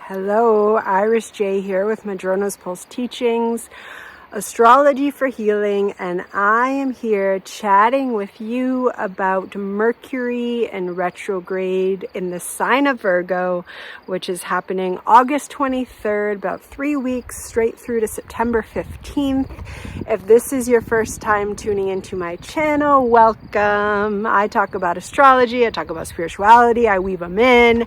Hello, Iris J here with Madrona's Pulse Teachings, Astrology for Healing, and I am here chatting with you about Mercury and retrograde in the sign of Virgo, which is happening August 23rd, about 3 weeks straight through to September 15th. If this is your first time tuning into my channel, welcome. I talk about astrology, I talk about spirituality, I weave them in.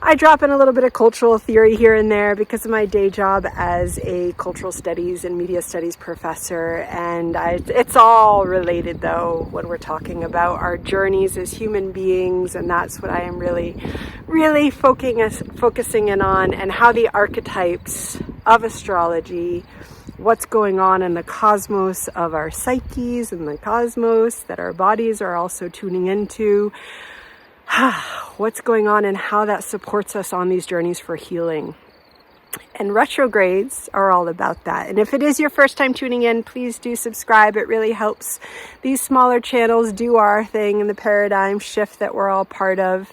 I drop in a little bit of cultural theory here and there because of my day job as a cultural studies and media studies professor. And it's all related though when we're talking about our journeys as human beings. And that's what I am really focusing in on, and how the archetypes of astrology, what's going on in the cosmos of our psyches and the cosmos that our bodies are also tuning into, what's going on and how that supports us on these journeys for healing. And retrogrades are all about that. And if it is your first time tuning in, please do subscribe. It really helps these smaller channels do our thing in the paradigm shift that we're all part of.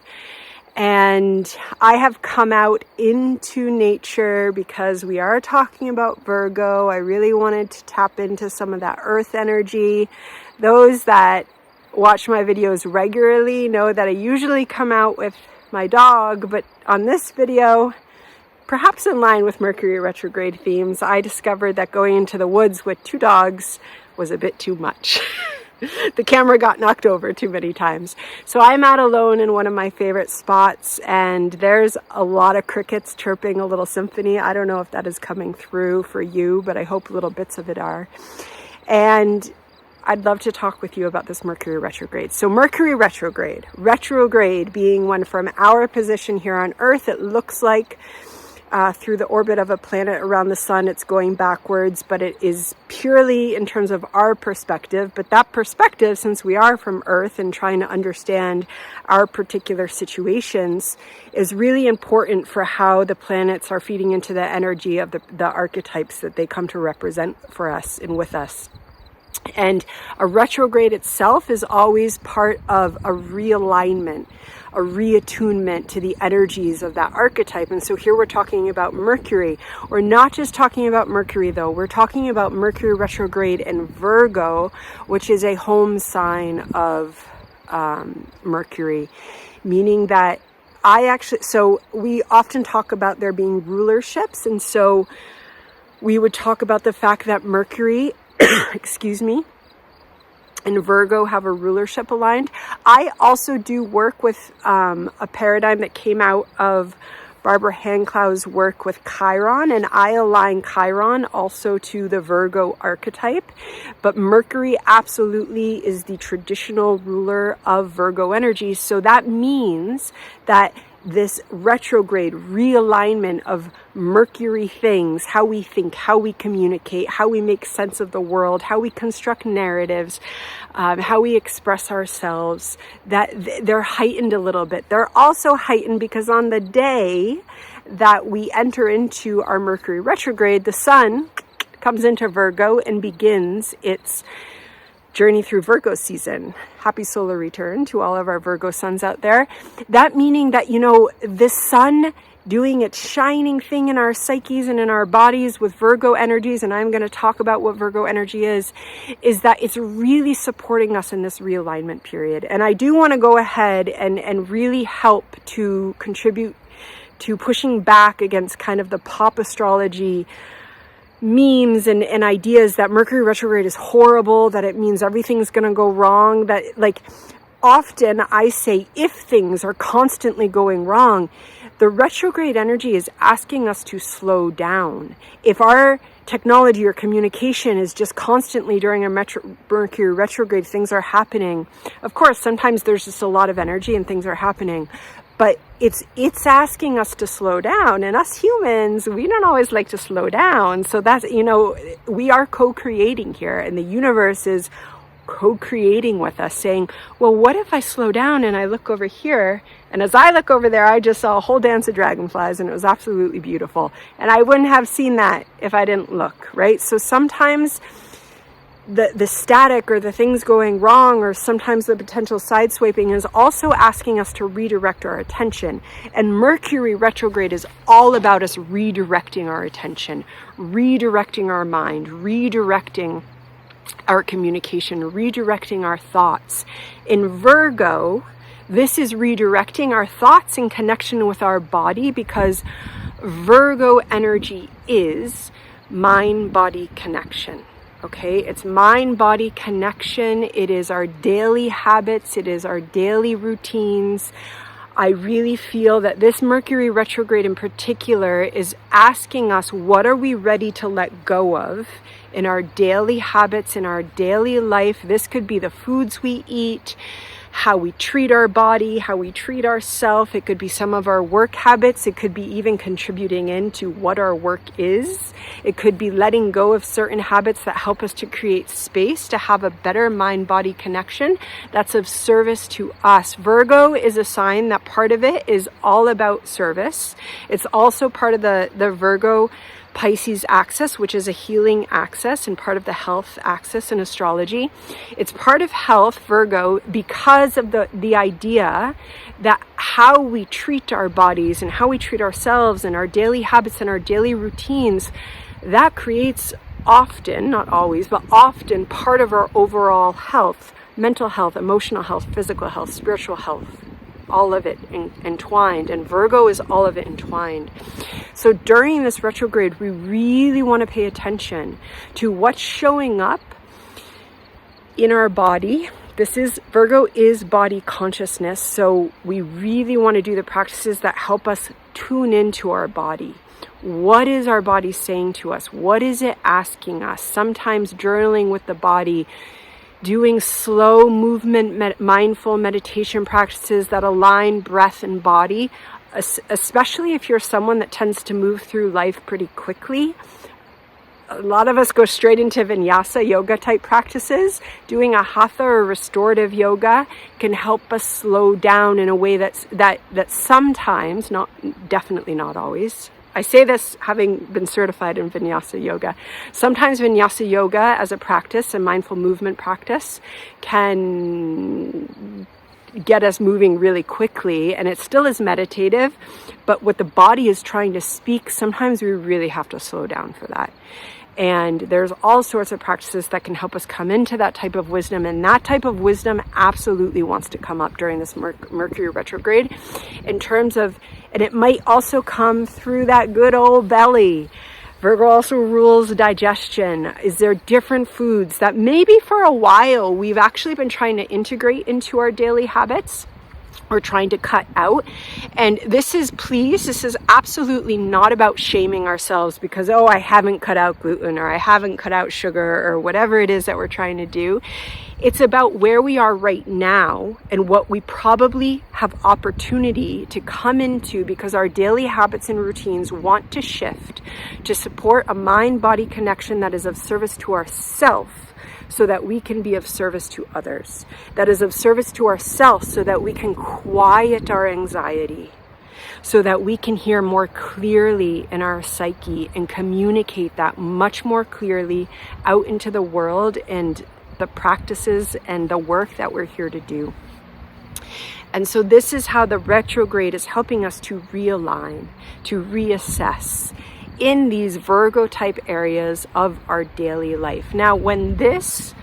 And I have come out into nature because we are talking about Virgo. I really wanted to tap into some of that earth energy. Those that watch my videos regularly know that I usually come out with my dog, but on this video, perhaps in line with Mercury retrograde themes, I discovered that going into the woods with 2 dogs was a bit too much. The camera got knocked over too many times. So I'm out alone in one of my favorite spots, and there's a lot of crickets chirping a little symphony. I don't know if that is coming through for you, but I hope little bits of it are. And I'd love to talk with you about this Mercury retrograde. So Mercury retrograde being one from our position here on Earth, it looks like through the orbit of a planet around the sun, it's going backwards, but it is purely in terms of our perspective. But that perspective, since we are from Earth and trying to understand our particular situations, is really important for how the planets are feeding into the energy of the archetypes that they come to represent for us and with us. And a retrograde itself is always part of a realignment, a reattunement to the energies of that archetype. And so here we're talking about Mercury. We're not just talking about Mercury though. We're talking about Mercury retrograde in Virgo, which is a home sign of Mercury, meaning that so we often talk about there being rulerships. And so we would talk about the fact that Mercury and Virgo have a rulership aligned. I also do work with a paradigm that came out of Barbara Hanklow's work with Chiron, and I align Chiron also to the Virgo archetype. But Mercury absolutely is the traditional ruler of Virgo energy. So that means that this retrograde realignment of Mercury things, how we think, how we communicate, how we make sense of the world, how we construct narratives, how we express ourselves, that they're heightened a little bit. They're also heightened because on the day that we enter into our Mercury retrograde, the sun comes into Virgo and begins its journey through Virgo season. Happy solar return to all of our Virgo suns out there. That meaning that, this sun doing its shining thing in our psyches and in our bodies with Virgo energies, and I'm going to talk about what Virgo energy is that it's really supporting us in this realignment period. And I do want to go ahead and really help to contribute to pushing back against kind of the pop astrology memes and ideas that Mercury retrograde is horrible, that it means everything's going to go wrong, that often I say if things are constantly going wrong, the retrograde energy is asking us to slow down. If our technology or communication is just constantly during a Mercury retrograde, things are happening. Of course, sometimes there's just a lot of energy and things are happening. But it's asking us to slow down, and us humans, we don't always like to slow down. So that's, we are co-creating here, and the universe is co-creating with us, saying, well, what if I slow down and I look over here, and as I look over there, I just saw a whole dance of dragonflies, and it was absolutely beautiful. And I wouldn't have seen that if I didn't look, right? So sometimes the static or the things going wrong, or sometimes the potential sideswiping, is also asking us to redirect our attention. And Mercury retrograde is all about us redirecting our attention, redirecting our mind, redirecting our communication, redirecting our thoughts. In Virgo, this is redirecting our thoughts in connection with our body, because Virgo energy is mind-body connection. Okay, it's mind-body connection. It is our daily habits. It is our daily routines. I really feel that this Mercury retrograde in particular is asking us, what are we ready to let go of in our daily habits, in our daily life? This could be the foods we eat, how we treat our body, how we treat ourselves. It could be some of our work habits. It could be even contributing into what our work is. It could be letting go of certain habits that help us to create space to have a better mind-body connection that's of service to us. Virgo is a sign that part of it is all about service. It's also part of the Virgo Pisces axis, which is a healing axis and part of the health axis in astrology. It's part of health, Virgo, because of the idea that how we treat our bodies and how we treat ourselves and our daily habits and our daily routines, that creates often, not always, but often part of our overall health, mental health, emotional health, physical health, spiritual health. All of it entwined, and Virgo is all of it entwined. So during this retrograde, we really want to pay attention to what's showing up in our body. Virgo is body consciousness, so we really want to do the practices that help us tune into our body. What is our body saying to us? What is it asking us? Sometimes journaling with the body, doing slow movement, mindful meditation practices that align breath and body, especially if you're someone that tends to move through life pretty quickly. A lot of us go straight into vinyasa yoga type practices. Doing a hatha or restorative yoga can help us slow down in a way that sometimes, definitely not always. I say this having been certified in vinyasa yoga. Sometimes vinyasa yoga as a practice, a mindful movement practice, can get us moving really quickly, and it still is meditative, but what the body is trying to speak, sometimes we really have to slow down for that. And there's all sorts of practices that can help us come into that type of wisdom, and that type of wisdom absolutely wants to come up during this Mercury retrograde in terms of, and it might also come through that good old belly. Virgo also rules digestion. Is there different foods that maybe for a while we've actually been trying to integrate into our daily habits or trying to cut out? And this is absolutely not about shaming ourselves because, oh, I haven't cut out gluten or I haven't cut out sugar or whatever it is that we're trying to do. It's about where we are right now and what we probably have opportunity to come into, because our daily habits and routines want to shift to support a mind-body connection that is of service to ourselves, so that we can be of service to others. That is of service to ourselves so that we can quiet our anxiety, so that we can hear more clearly in our psyche and communicate that much more clearly out into the world and the practices and the work that we're here to do. And so this is how the retrograde is helping us to realign, to reassess in these Virgo type areas of our daily life. Now, when this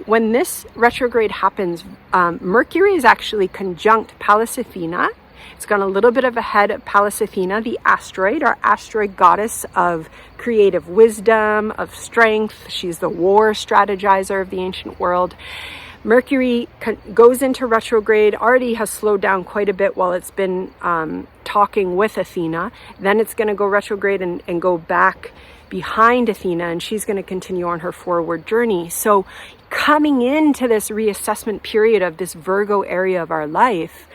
when this retrograde happens, Mercury is actually conjunct Pallas Athena. It's gone a little bit of ahead of Pallas Athena, the asteroid, our asteroid goddess of creative wisdom, of strength. She's the war strategizer of the ancient world. Mercury goes into retrograde, already has slowed down quite a bit while it's been talking with Athena. Then it's going to go retrograde and go back behind Athena, and she's going to continue on her forward journey. So coming into this reassessment period of this Virgo area of our life,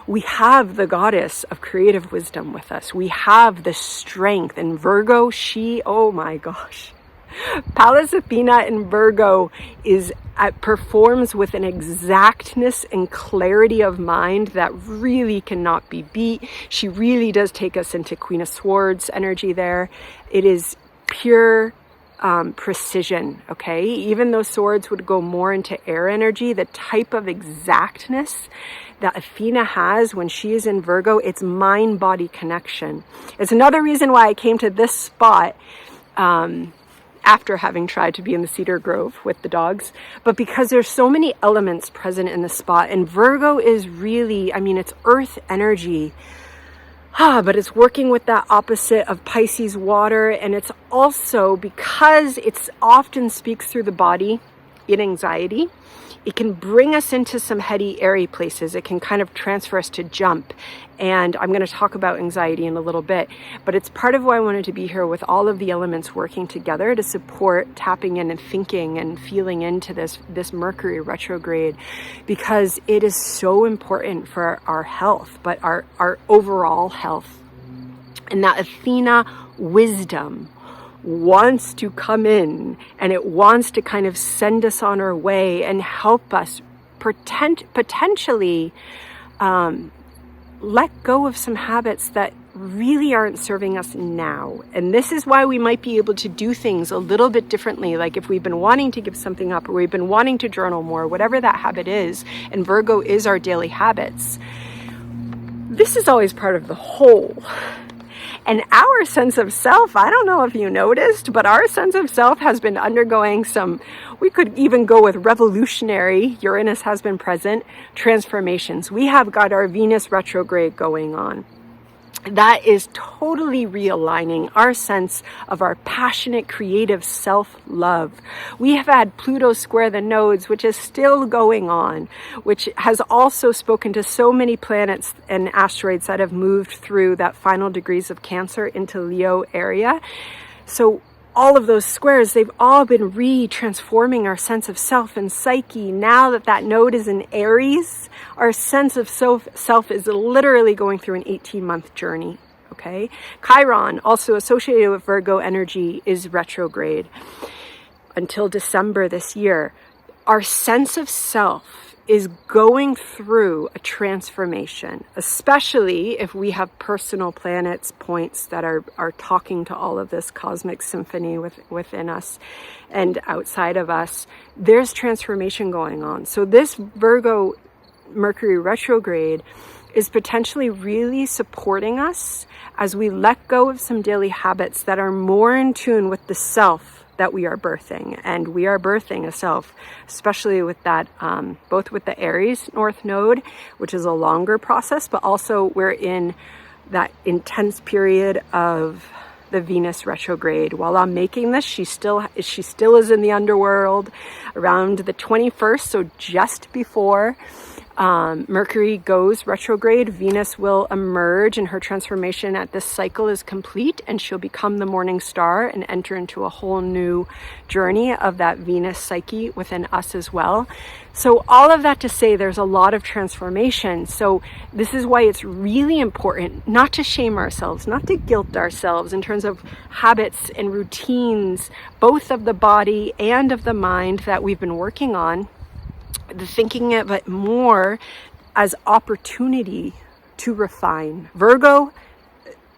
we have the goddess of creative wisdom with us. We have the strength. And Virgo, oh my gosh. Pallas Athena in Virgo performs with an exactness and clarity of mind that really cannot be beat. She really does take us into Queen of Swords energy there. It is pure precision, okay? Even though swords would go more into air energy, the type of exactness that Athena has when she is in Virgo, it's mind-body connection. It's another reason why I came to this spot after having tried to be in the cedar grove with the dogs, but because there's so many elements present in the spot, and Virgo is really, I mean, it's earth energy, but it's working with that opposite of Pisces water, and it's also, because it's often speaks through the body in anxiety, it can bring us into some heady, airy places. It can kind of transfer us to jump. And I'm going to talk about anxiety in a little bit, but it's part of why I wanted to be here with all of the elements working together to support tapping in and thinking and feeling into this Mercury retrograde, because it is so important for our health, but our overall health. And that Athena wisdom wants to come in, and it wants to kind of send us on our way and help us potentially let go of some habits that really aren't serving us now. And this is why we might be able to do things a little bit differently. Like if we've been wanting to give something up, or we've been wanting to journal more, whatever that habit is, and Virgo is our daily habits, this is always part of the whole. And our sense of self, I don't know if you noticed, but our sense of self has been undergoing some, we could even go with revolutionary, Uranus has been present, transformations. We have got our Venus retrograde going on. That is totally realigning our sense of our passionate, creative self-love. We have had Pluto square the nodes, which is still going on, which has also spoken to so many planets and asteroids that have moved through that final degrees of Cancer into Leo area. So all of those squares, they've all been re-transforming our sense of self and psyche. Now that that node is in Aries, our sense of self is literally going through an 18-month journey, okay? Chiron, also associated with Virgo energy, is retrograde until December this year. Our sense of self is going through a transformation, especially if we have personal planets, points that are talking to all of this cosmic symphony within us and outside of us. There's transformation going on. So this Virgo Mercury retrograde is potentially really supporting us as we let go of some daily habits that are more in tune with the self that we are birthing. And we are birthing a self, especially with that, both with the Aries North Node, which is a longer process, but also we're in that intense period of the Venus retrograde. While I'm making this, she still is in the underworld around the 21st, so just before Mercury goes retrograde, Venus will emerge and her transformation at this cycle is complete, and she'll become the morning star and enter into a whole new journey of that Venus psyche within us as well. So all of that to say, there's a lot of transformation. So this is why it's really important not to shame ourselves, not to guilt ourselves in terms of habits and routines, both of the body and of the mind that we've been working on. The thinking of it more as opportunity to refine. Virgo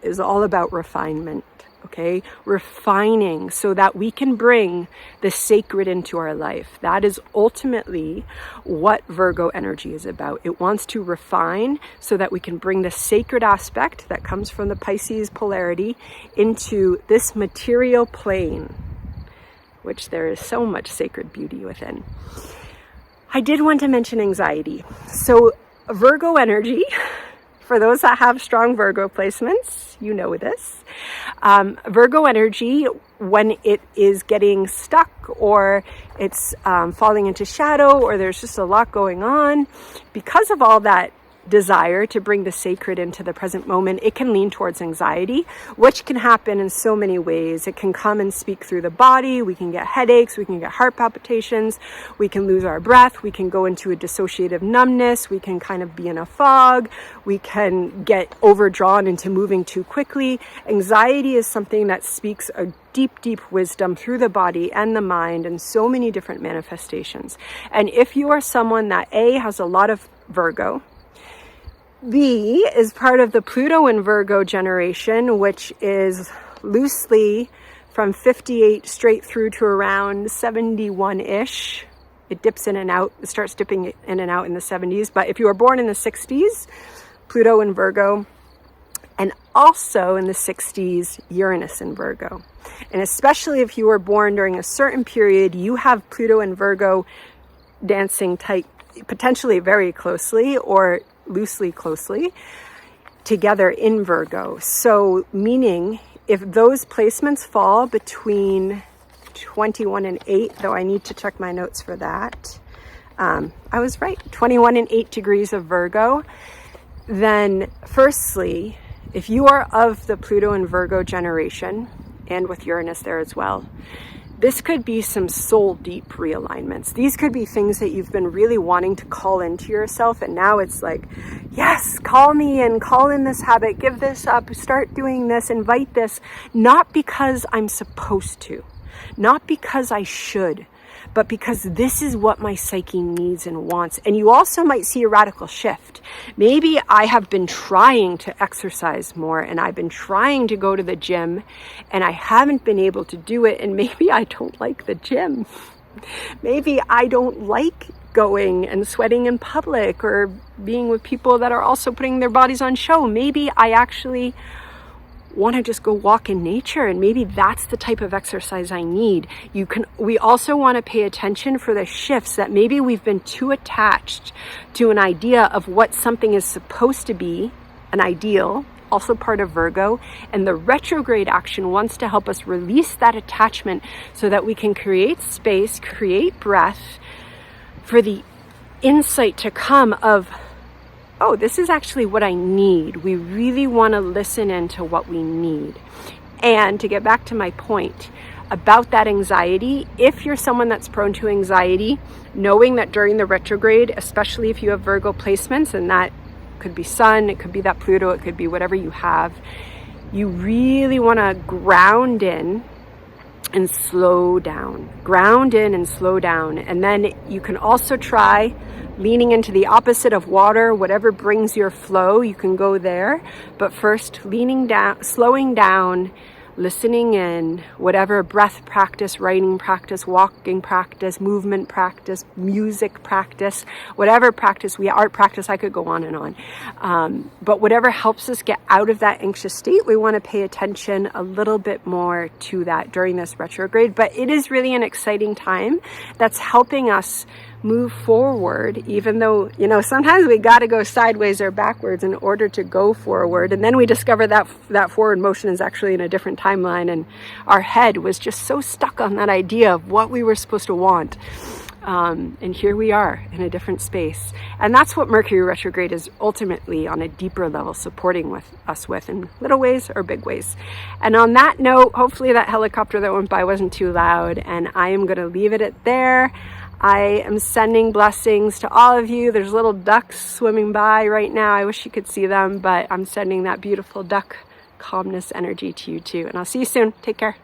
is all about refinement, okay? Refining so that we can bring the sacred into our life. That is ultimately what Virgo energy is about. It wants to refine so that we can bring the sacred aspect that comes from the Pisces polarity into this material plane, which there is so much sacred beauty within. I did want to mention anxiety. So Virgo energy, for those that have strong Virgo placements, you know this. Virgo energy, when it is getting stuck or it's falling into shadow or there's just a lot going on, because of all that desire to bring the sacred into the present moment, it can lean towards anxiety, which can happen in so many ways. It can come and speak through the body. We can get headaches, we can get heart palpitations, we can lose our breath, we can go into a dissociative numbness, we can kind of be in a fog, we can get overdrawn into moving too quickly. Anxiety is something that speaks a deep wisdom through the body and the mind and so many different manifestations. And if you are someone that A, has a lot of Virgo, B is part of the Pluto in Virgo generation, which is loosely from 58 straight through to around 71-ish. It dips in and out, it starts dipping in and out in the 70s. But if you were born in the 60s, Pluto in Virgo, and also in the 60s, Uranus in Virgo. And especially if you were born during a certain period, you have Pluto and Virgo dancing tight, potentially very closely or loosely closely together in Virgo. So meaning if those placements fall between 21 and 8, though I need to check my notes for that. I was right, 21 and 8 degrees of Virgo. Then firstly, if you are of the Pluto and Virgo generation, and with Uranus there as well, this could be some soul deep realignments. These could be things that you've been really wanting to call into yourself, and now it's like, yes, call me in, call in this habit, give this up, start doing this, invite this, not because I'm supposed to, not because I should, but because this is what my psyche needs and wants. And you also might see a radical shift. Maybe I have been trying to exercise more and I've been trying to go to the gym and I haven't been able to do it, and maybe I don't like the gym. Maybe I don't like going and sweating in public or being with people that are also putting their bodies on show. Maybe I actually want to just go walk in nature, and maybe that's the type of exercise I need. We also want to pay attention for the shifts that maybe we've been too attached to an idea of what something is supposed to be, an ideal, also part of Virgo, and the retrograde action wants to help us release that attachment so that we can create space, create breath for the insight to come of, oh, this is actually what I need. We really want to listen into what we need. And to get back to my point about that anxiety, if you're someone that's prone to anxiety, knowing that during the retrograde, especially if you have Virgo placements, and that could be Sun, it could be that Pluto, it could be whatever you have, you really want to ground in and slow down. Ground in and slow down. And then you can also try leaning into the opposite of water, whatever brings your flow, you can go there. But first, leaning down, slowing down, listening in, whatever breath practice, writing practice, walking practice, movement practice, music practice, whatever practice, art practice, I could go on and on. But whatever helps us get out of that anxious state, we want to pay attention a little bit more to that during this retrograde. But it is really an exciting time that's helping us move forward, even though, sometimes we got to go sideways or backwards in order to go forward. And then we discover that that forward motion is actually in a different timeline, and our head was just so stuck on that idea of what we were supposed to want. And here we are in a different space. And that's what Mercury Retrograde is ultimately on a deeper level supporting us with in little ways or big ways. And on that note, hopefully that helicopter that went by wasn't too loud, and I am going to leave it at there. I am sending blessings to all of you. There's little ducks swimming by right now. I wish you could see them, but I'm sending that beautiful duck calmness energy to you too. And I'll see you soon. Take care.